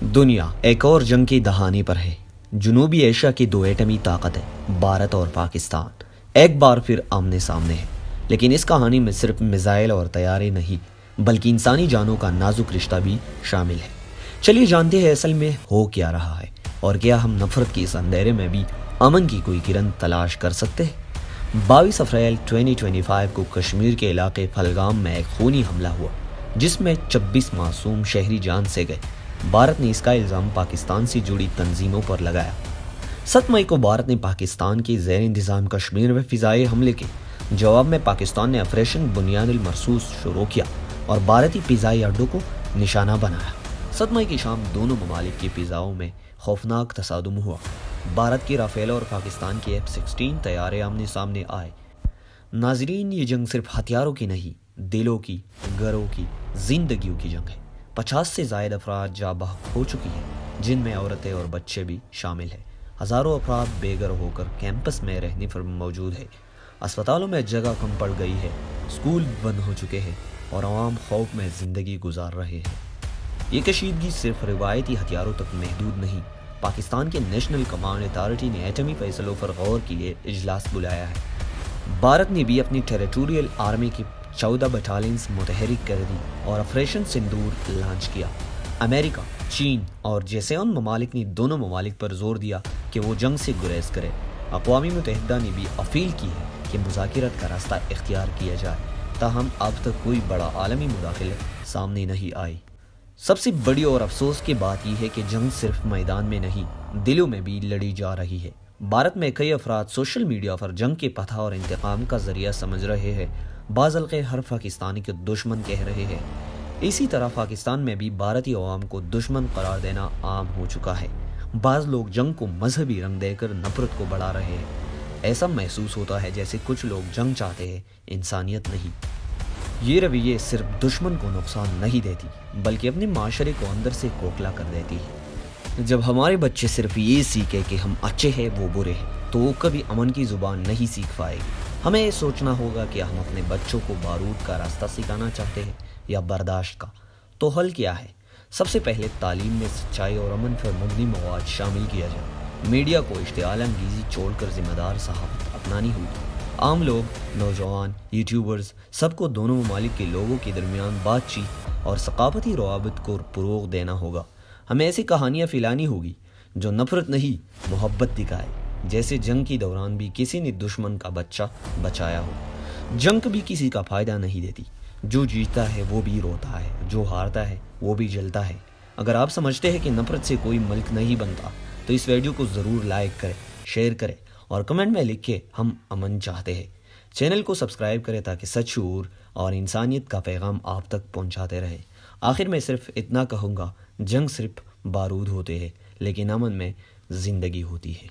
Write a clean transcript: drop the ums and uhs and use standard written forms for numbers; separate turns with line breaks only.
دنیا ایک اور جنگ کی دہانے پر ہے۔ جنوبی ایشیا کی دو ایٹمی طاقت ہے، بھارت اور پاکستان، ایک بار پھر آمنے سامنے ہے۔ لیکن اس کہانی میں صرف میزائل اور طیارے نہیں بلکہ انسانی جانوں کا نازک رشتہ بھی شامل ہے۔ چلیے جانتے ہیں اصل میں ہو کیا رہا ہے، اور کیا ہم نفرت کے اس اندھیرے میں بھی امن کی کوئی کرن تلاش کر سکتے ہیں۔ 22 اپریل 2025 کو کشمیر کے علاقے پہلگام میں ایک خونی حملہ ہوا جس میں 26 معصوم شہری جان سے گئے۔ بھارت نے اس کا الزام پاکستان سے جڑی تنظیموں پر لگایا۔ 7 مئی کو بھارت نے پاکستان کے زیر انتظام کشمیر میں فضائی حملے کے جواب میں پاکستان نے آپریشن بنیاد المرصوص شروع کیا اور بھارتی فضائی اڈوں کو نشانہ بنایا۔ 7 مئی کی شام دونوں ممالک کی فضاؤں میں خوفناک تصادم ہوا۔ بھارت کی رافیل اور پاکستان کے F-16 طیارے آمنے سامنے آئے۔ ناظرین، یہ جنگ صرف ہتھیاروں کی نہیں، دلوں کی، گھروں کی، زندگیوں کی جنگ ہے۔ 50 سے زائد افراد جاں بحق ہو چکی ہیں، جن میں عورتیں اور بچے بھی شامل ہیں۔ ہزاروں افراد بے گھر ہو کر کیمپس میں رہنے پر موجود ہیں۔ اسپتالوں میں جگہ کم پڑ گئی ہے، اسکول بند ہو چکے ہیں اور عوام خوف میں زندگی گزار رہے ہیں۔ یہ کشیدگی صرف روایتی ہتھیاروں تک محدود نہیں۔ پاکستان کے نیشنل کمانڈ اتھارٹی نے ایٹمی فیصلوں پر غور کے لیے اجلاس بلایا ہے۔ بھارت نے بھی اپنی ٹیریٹوریل آرمی کی 14 بٹالینز متحرک کر دی اور آپریشن سندور لانچ کیا۔ امریکہ، چین اور G7 ممالک نے دونوں ممالک پر زور دیا کہ وہ جنگ سے گریز کرے۔ اقوام متحدہ نے بھی اپیل کی ہے کہ مذاکرات کا راستہ اختیار کیا جائے، تاہم اب تک کوئی بڑا عالمی مداخلت سامنے نہیں آئی۔ سب سے بڑی اور افسوس کی بات یہ ہے کہ جنگ صرف میدان میں نہیں، دلوں میں بھی لڑی جا رہی ہے۔ بھارت میں کئی افراد سوشل میڈیا پر جنگ کے فتح اور انتقام کا ذریعہ سمجھ رہے ہیں۔ بعض حلقے ہر پاکستانی کو دشمن کہہ رہے ہیں۔ اسی طرح پاکستان میں بھی بھارتی عوام کو دشمن قرار دینا عام ہو چکا ہے۔ بعض لوگ جنگ کو مذہبی رنگ دے کر نفرت کو بڑھا رہے ہیں۔ ایسا محسوس ہوتا ہے جیسے کچھ لوگ جنگ چاہتے ہیں، انسانیت نہیں۔ یہ رویے صرف دشمن کو نقصان نہیں دیتی بلکہ اپنے معاشرے کو اندر سے کھوکھلا کر دیتی ہے۔ جب ہمارے بچے صرف یہ سیکھے کہ ہم اچھے ہیں وہ برے ہیں تو وہ کبھی امن کی زبان نہیں سیکھ پائے گی۔ ہمیں یہ سوچنا ہوگا کہ ہم اپنے بچوں کو بارود کا راستہ سکھانا چاہتے ہیں یا برداشت کا۔ تو حل کیا ہے؟ سب سے پہلے تعلیم میں سچائی اور امن پر مبنی مواد شامل کیا جائے۔ میڈیا کو اشتعال انگیزی چھوڑ کر ذمہ دار صحافت اپنانی ہوگی۔ عام لوگ، نوجوان، یوٹیوبرز، سب کو دونوں ممالک کے لوگوں کے درمیان بات چیت اور ثقافتی روابط کو فروغ دینا ہوگا۔ ہمیں ایسی کہانیاں پھیلانی ہوگی جو نفرت نہیں، محبت دکھائے، جیسے جنگ کے دوران بھی کسی نے دشمن کا بچہ بچایا ہو۔ جنگ بھی کسی کا فائدہ نہیں دیتی، جو جیتتا ہے وہ بھی روتا ہے، جو ہارتا ہے وہ بھی جلتا ہے۔ اگر آپ سمجھتے ہیں کہ نفرت سے کوئی ملک نہیں بنتا تو اس ویڈیو کو ضرور لائک کریں، شیئر کریں اور کمنٹ میں لکھیں ہم امن چاہتے ہیں۔ چینل کو سبسکرائب کریں تاکہ سچ، شعور اور انسانیت کا پیغام آپ تک پہنچاتے رہیں۔ آخر میں صرف اتنا کہوں گا، جنگ صرف بارود ہوتے ہیں لیکن امن میں زندگی ہوتی ہے۔